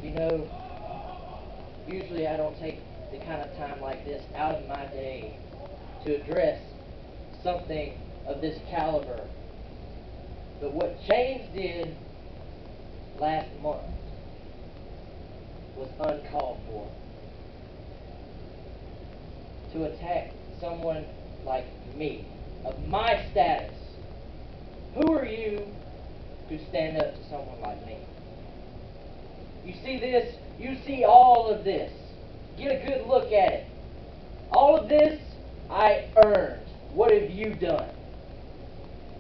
You know, usually I don't take the kind of time like this out of my day to address something of this caliber. But what James did last month was uncalled for. To attack someone like me, of my status. Who are you to stand up to someone like me? You see this? You see all of this. Get a good look at it. All of this I earned. What have you done?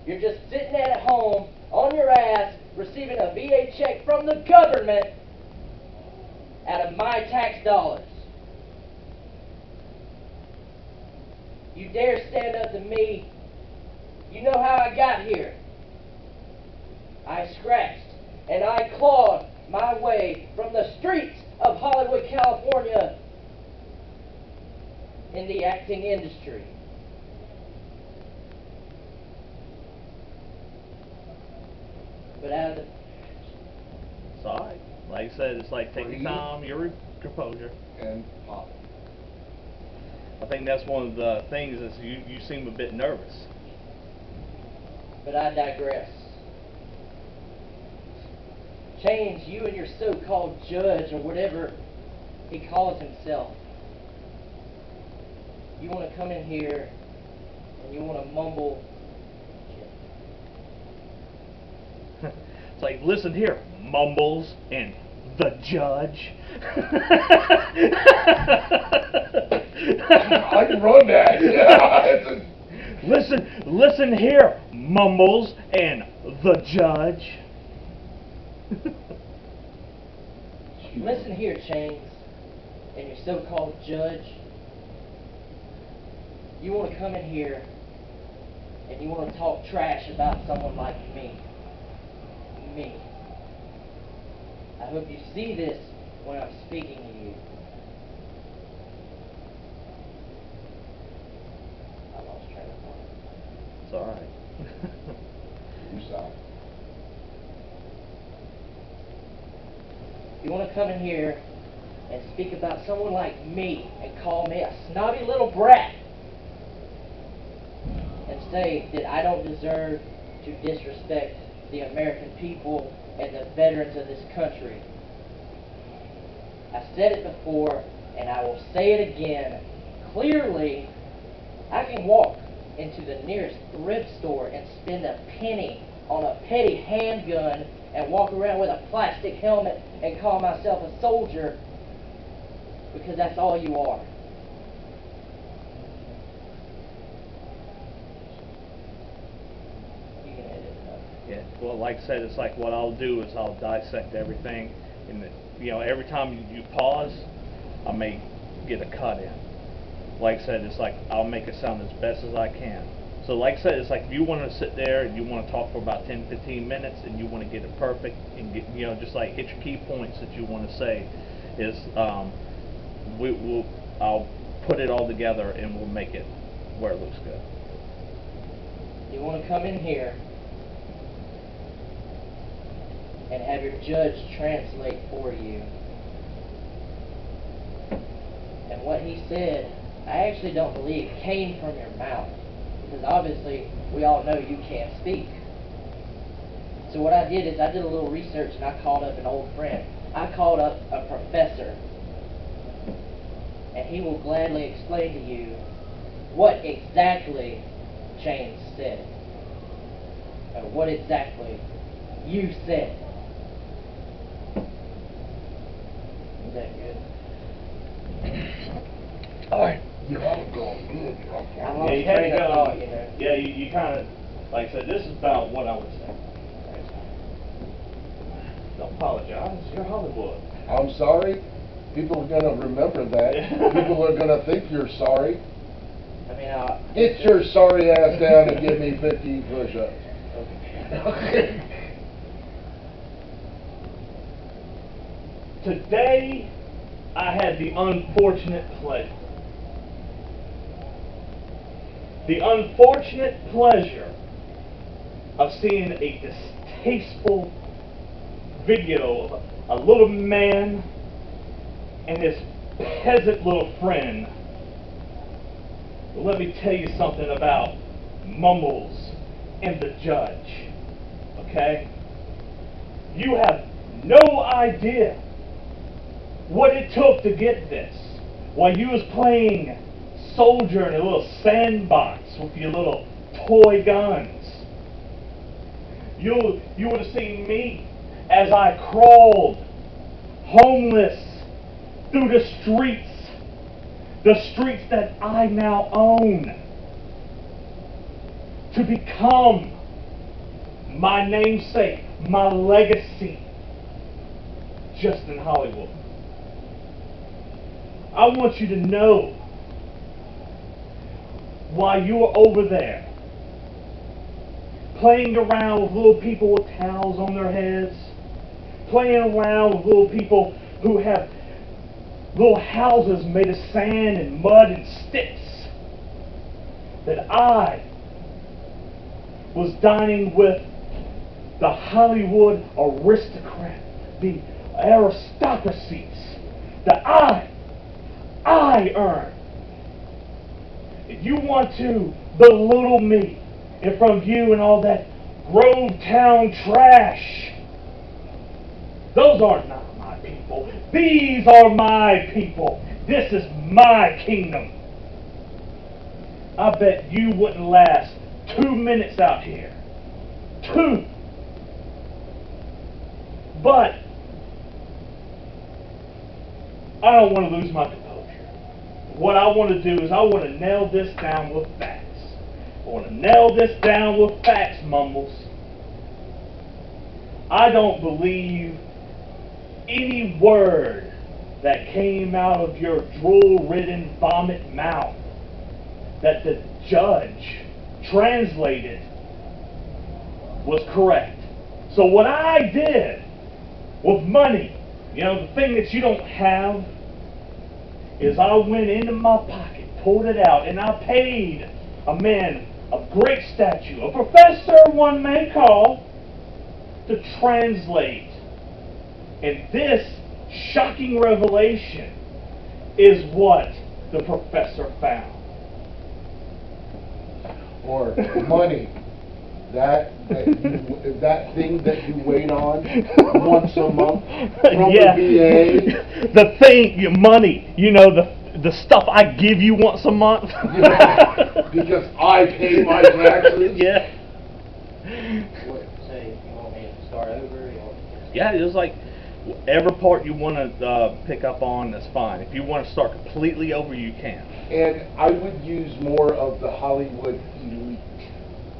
You're just sitting at home on your ass receiving a VA check from the government out of my tax dollars. You dare stand up to me? You know how I got here. I scratched and I clawed my way from the streets of Hollywood, California in the acting industry. But out of the... It's alright. Like I said, it's like take your time, your composure. And pop. I think that's one of the things is you seem a bit nervous. But I digress. Change, you and your so-called judge or whatever he calls himself. You want to come in here and you want to mumble. It's like, listen here, mumbles and the judge. I can run that. Yeah. Listen here, mumbles and the judge. Listen here, Chains, and your so-called judge. You want to come in here and you want to talk trash about someone like me. Me. I hope you see this when I'm speaking to you. I lost track of thought. It's alright. You stop. You want to come in here and speak about someone like me and call me a snobby little brat and say that I don't deserve to disrespect the American people and the veterans of this country. I said it before and I will say it again. Clearly, I can walk into the nearest thrift store and spend a penny on a petty handgun and walk around with a plastic helmet and call myself a soldier because that's all you are. You can edit it up. Yeah, well, like I said, it's like what I'll do is I'll dissect everything, and every time you pause, I may get a cut in. Like I said, it's like I'll make it sound as best as I can. So like I said, it's like if you want to sit there and you want to talk for about 10-15 minutes and you want to get it perfect and get just like hit your key points that you want to say, is I'll put it all together and we'll make it where it looks good. You want to come in here and have your judge translate for you. And what he said, I actually don't believe came from your mouth. Because obviously, we all know you can't speak. So what I did is I did a little research and I called up an old friend. I called up a professor. And he will gladly explain to you what exactly James said. Or what exactly you said. Is that good? Alright. You're all going good. I lost train of thought, you know. Yeah, you kind of, like I said, this is about what I would say. Don't apologize, you're Hollywood. I'm sorry. People are going to remember that. People are going to think you're sorry. I mean, Get your sorry ass down and give me 50 push-ups. Okay. Today, I had the unfortunate pleasure. The unfortunate pleasure of seeing a distasteful video of a little man and his peasant little friend. Well, let me tell you something about Mumbles and the judge. Okay? You have no idea what it took to get this. While you was playing soldier in a little sandbox with your little toy guns. You would have seen me as I crawled homeless through the streets that I now own, to become my namesake, my legacy, just in Hollywood. I want you to know, while you're over there playing around with little people with towels on their heads, playing around with little people who have little houses made of sand and mud and sticks, that I was dining with the Hollywood aristocrat, the aristocracies that I earned. If you want to belittle me in front of you and all that Grovetown trash, those are not my people. These are my people. This is my kingdom. I bet you wouldn't last 2 minutes out here. 2. But I don't want to lose my composure. What I want to do is I want to nail this down with facts. I want to nail this down with facts, Mumbles. I don't believe any word that came out of your drool-ridden vomit mouth that the judge translated was correct. So what I did with money, the thing that you don't have, is I went into my pocket, pulled it out, and I paid a man of great stature, a professor one may call, to translate. And this shocking revelation is what the professor found. Or money. That thing that you wait on once a month from yeah. the VA. The thing, your money, the stuff I give you once a month. Yeah, because I pay my taxes. Yeah. What, say, you want me to start over? Yeah, it's like whatever part you want to pick up on, that's fine. If you want to start completely over, you can. And I would use more of the Hollywood elite.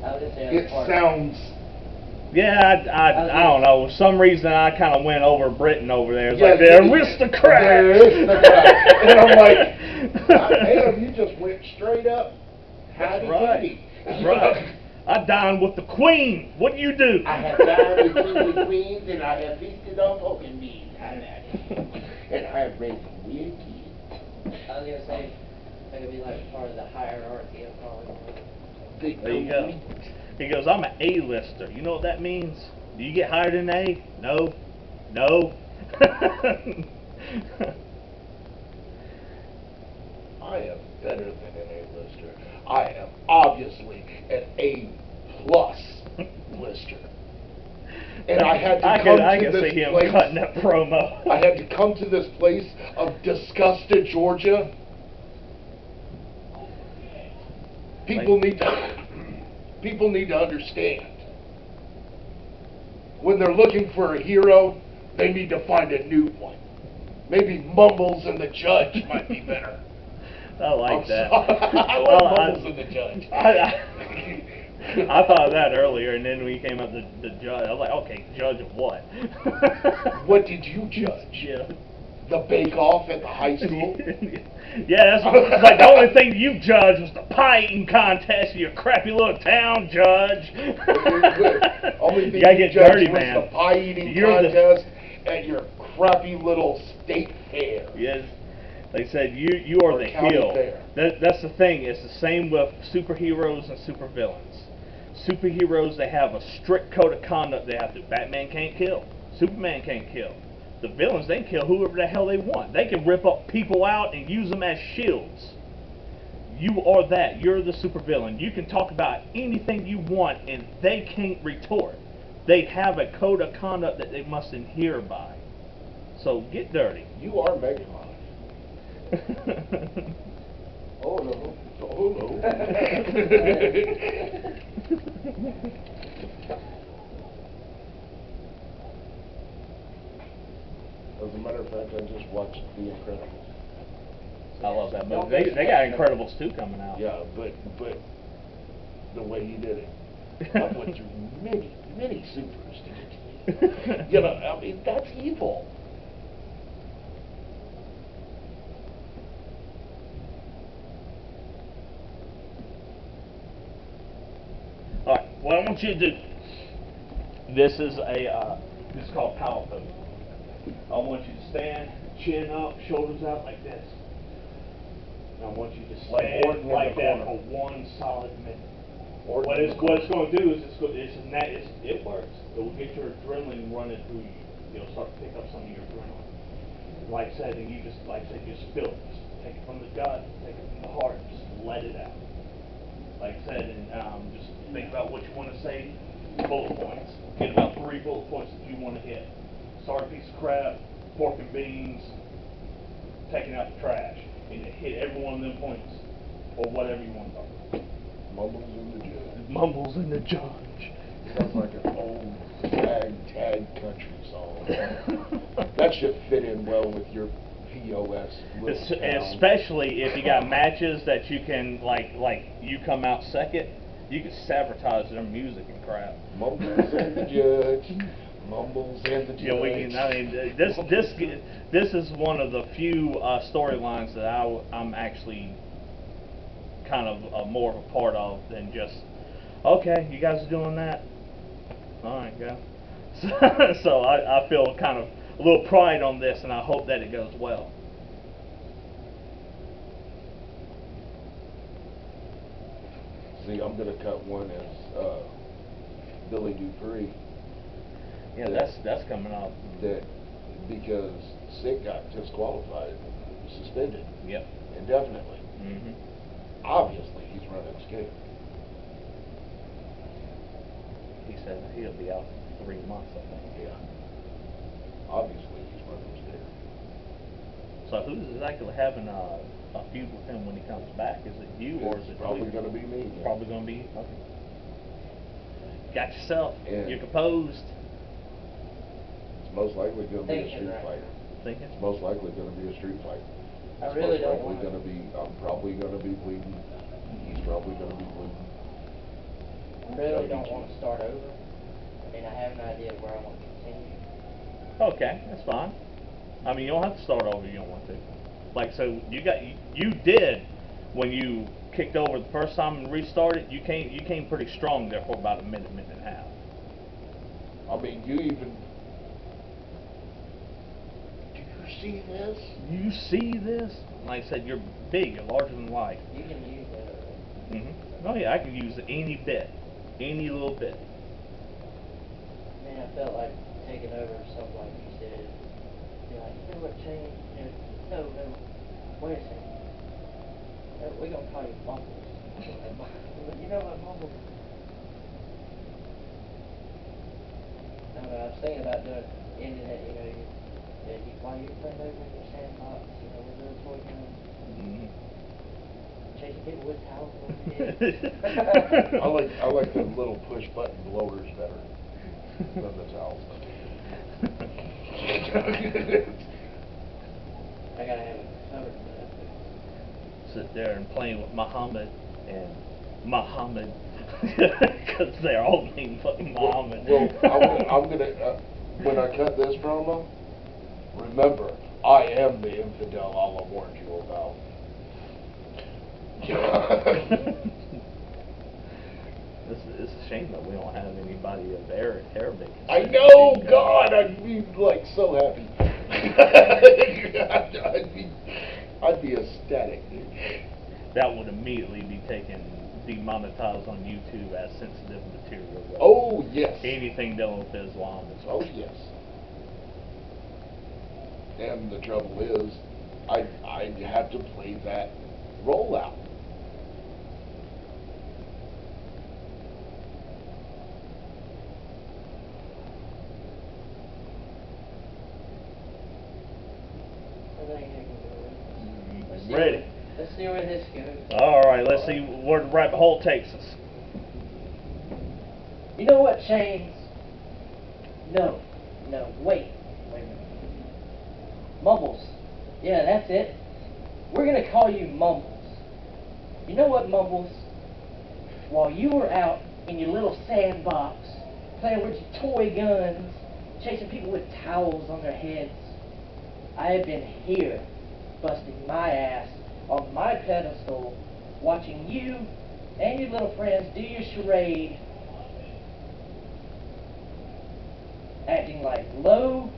It sounds... Yeah, I don't know. For some reason, I kind of went over Britain over there. It's yeah, like, they're aristocrats. They're aristocrats. And I'm like, damn, you just went straight up. That's right. That's right. I dined with the Queen. What do you do? I have dined with the queens, and I have feasted on pork and beans. And I have raised weird kids. I was going to say, that could be like part of the hierarchy of Hollywood. There you go. He goes, I'm an A-lister. You know what that means? Do you get hired in A? No. No. I am better than an A-lister. I am obviously an A-plus lister. And I had to come to this see him place. cutting that promo. I had to come to this place of disgusted Georgia. People need to understand. When they're looking for a hero, they need to find a new one. Maybe Mumbles and the Judge might be better. I like that. I like Mumbles and the Judge. I thought of that earlier, and then when you came up with the judge, I was like, okay, judge of what? What did you judge? Yeah. The bake-off at the high school? Yeah, that's like the only thing you judged was the pie eating contest in your crappy little town, Judge. Only thing you gotta you get judged dirty, was man. the pie eating contest at your crappy little state fair. Yes. They said you are the heel. That's the thing. It's the same with superheroes and supervillains. Superheroes, they have a strict code of conduct they have to. Batman can't kill. Superman can't kill. The villains, they can kill whoever the hell they want. They can rip up people out and use them as shields. You are that. You're the supervillain. You can talk about anything you want and they can't retort. They have a code of conduct that they must adhere by. So get dirty. You are Megamon. Oh no. Oh no. As a matter of fact, I just watched The Incredibles. I love that movie. They got Incredibles 2 coming out. Yeah, but the way you did it, I went through many supers to get to you. You know, I mean, that's evil. Alright, what I want you to do, this is called power pose. I want you to stand, chin up, shoulders out like this. And I want you to stand like that for 1 solid minute. What it's going to do is it works. It will get your adrenaline running through you. You'll start to pick up some of your adrenaline. Like I said, and you just feel it. Just take it from the gut, take it from the heart, just let it out. Like I said, and just think about what you want to say. Bullet points. Get about 3 bullet points that you want to hit. Start a piece of crap, pork and beans, taking out the trash, and hit every one of them points, or whatever you want to talk about. Mumbles in the Judge. Mumbles in the Judge. Sounds like an old tag country song. That should fit in well with your POS. Especially if you got matches that you can, like you come out second, you can sabotage their music and crap. Mumbles in the Judge. Mumbles and the Judge. Yeah, we can. I mean, this is one of the few storylines that I'm actually kind of more of a part of than just, okay, you guys are doing that. All right, go. So I feel kind of a little pride on this, and I hope that it goes well. See, I'm gonna cut one as Billy Dupree. Yeah, that's coming up. That because Sick got disqualified, suspended. Yep. Indefinitely. Mm-hmm. Obviously, he's running scared. He said he'll be out 3 months, I think. Yeah. Obviously, he's running scared. So who's exactly having a feud with him when he comes back? Is it you or is it probably going to be me? Yeah. Probably going to be okay. Got yourself. And you're composed. It's most likely going to be a street fight. Thinking? It's most likely going to be a street fight. I really don't want to be. I'm probably going to be bleeding. He's probably going to be bleeding. I really don't want to start over. I mean, I have an idea of where I want to continue. Okay, that's fine. I mean, you don't have to start over if you don't want to. Like, so you did when you kicked over the first time and restarted. You came pretty strong there for about a minute and a half. I mean, you even. Do you see this? You see this? Like I said, you're big, you're larger than life. You can use that. Mm-hmm. Oh yeah, I can use any bit, any little bit. Man, I felt like taking over something like you said. You're like, you know what changed? No, wait a second. We're going to call you Mumbles. You know what Mumbles? I don't know, I was thinking about ending it, you know, while you're playing over in your sandbox, you know, with little toy guns. Mm-hmm. Chasing people with towels over your head. I like the little push button blowers better than the towels. I gotta have it covered for that. Sit there and playing with Muhammad and Muhammad because they're all named fucking Muhammad. Well, I'm gonna when I cut this promo, remember, I am the infidel Allah warned you about. It's a shame that we don't have anybody of Arabic. I know, God, I'd be like so happy. I'd be ecstatic, dude. That would immediately be demonetized on YouTube as sensitive material. Oh yes. Anything dealing with Islam is Oh yes. And the trouble is, I have to play that role out. Ready. Let's see where this goes. All right, let's see where the rabbit hole takes us. You know what, Chains? No, wait a minute. Mumbles. Yeah, that's it. We're gonna call you Mumbles. You know what, Mumbles? While you were out in your little sandbox, playing with your toy guns, chasing people with towels on their heads, I have been here, busting my ass on my pedestal, watching you and your little friends do your charade, acting like low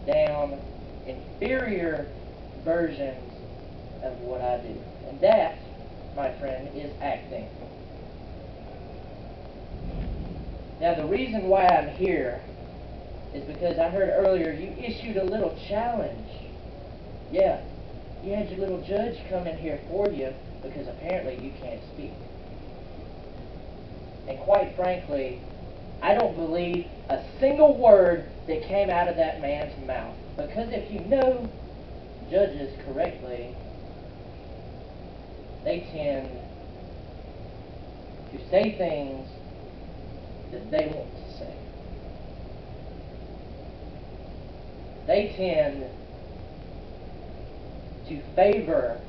down, inferior versions of what I do. And that, my friend, is acting. Now, the reason why I'm here is because I heard earlier you issued a little challenge. Yeah, you had your little judge come in here for you because apparently you can't speak. And quite frankly, I don't believe a single word that came out of that man's mouth. Because if you know judges correctly, they tend to say things that they want to say. They tend to favor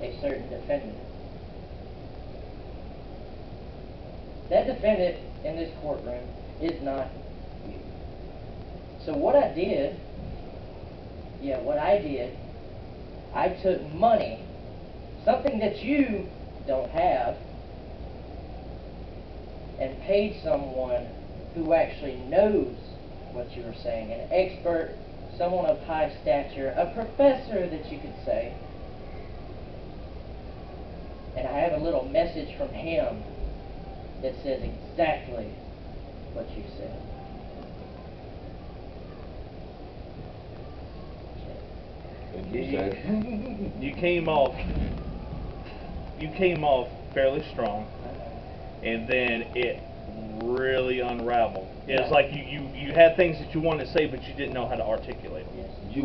a certain defendant. That defendant in this courtroom is not you. So what I did, I took money, something that you don't have, and paid someone who actually knows what you were saying, an expert, someone of high stature, a professor that you could say. And I have a little message from him that says exactly what you said. And you said? You came off fairly strong, and then it really unraveled. It's like you had things that you wanted to say, but you didn't know how to articulate them. Yes. You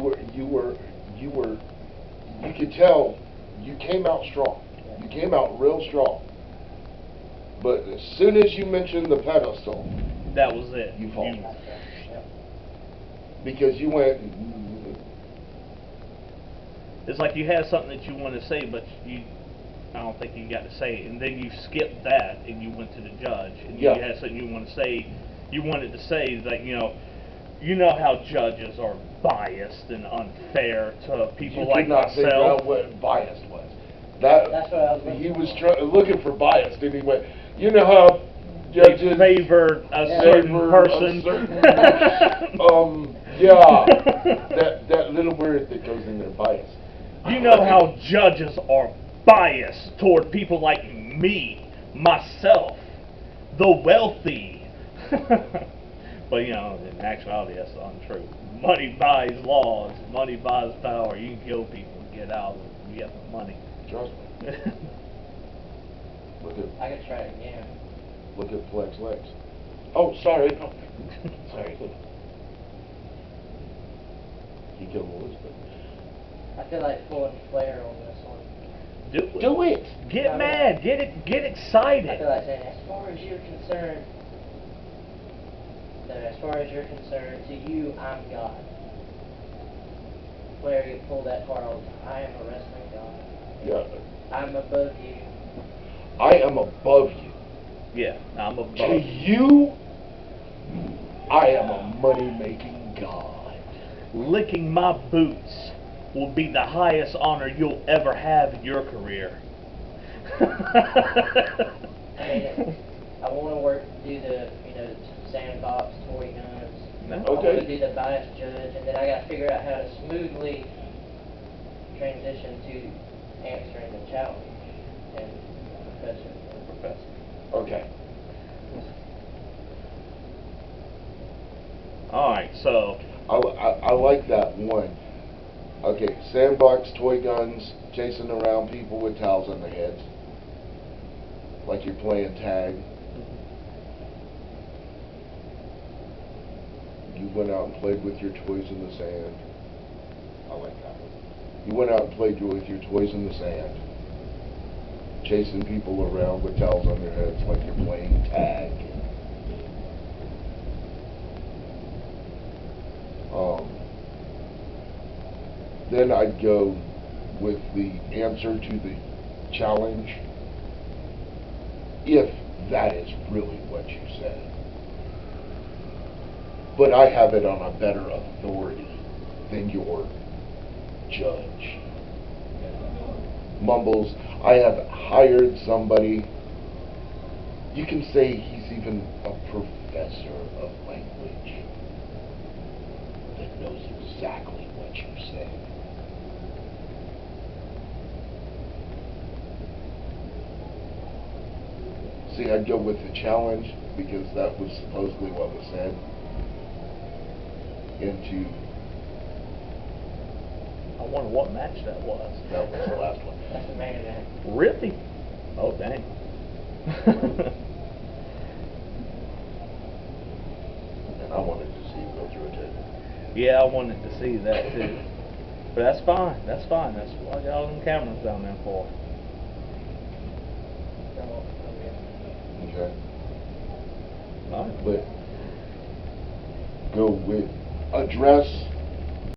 could tell you came out strong. You came out real strong. But as soon as you mentioned the pedestal, that was it. You faltered. Yeah. Because you went. It's like you had something that you wanted to say, but I don't think you got to say it, and then you skipped that and you went to the judge, and you had something you want to say. You wanted to say that you know how judges are biased and unfair to people like myself. You could not figure out what biased was. That's what I was looking He was for. looking for bias, and he went. You know how judges favor a certain person. That little word that goes in there, bias. You know how judges are biased toward people like me, myself, the wealthy. But in actuality, that's untrue. Money buys laws. Money buys power. You can kill people and get out and get the money. Trust me. I could try it again. Look at Flex Legs. Oh, sorry. Sorry. He killed Elizabeth. I feel like pulling Flair on this one. Do it. Get mad. Get excited. I feel like saying, as far as you're concerned, to you, I'm God. Flair, you pull that card all the time. I am a wrestling God. Yeah. I'm above you. I am above you. Yeah, I'm above To you, I am a money-making God. Licking my boots will be the highest honor you'll ever have in your career. I mean, I want to do the, sandbox, toy guns. No. I want Okay. to do the bias judge, and then I got to figure out how to smoothly transition to answering the challenge and professor. Okay. Alright, so I like that one. Okay, sandbox, toy guns, chasing around people with towels on their heads. Like you're playing tag. You went out and played with your toys in the sand. I like that one. You went out and played with your toys in the sand. Chasing people around with towels on their heads like you're playing tag. Then I'd go with the answer to the challenge, if that is really what you said. But I have it on a better authority than your judge. Mumbles, I have hired somebody, you can say he's even a professor of language, that knows exactly what you say. See, I'd go with the challenge because that was supposedly what was said. Into. I wonder what match that was. That was the last one. That's the main event. Really? Oh, dang. And I wanted to see you go through it too. Yeah, I wanted to see that too. But that's fine. That's fine. That's what I got all them cameras down there for. Okay. Alright. But go with address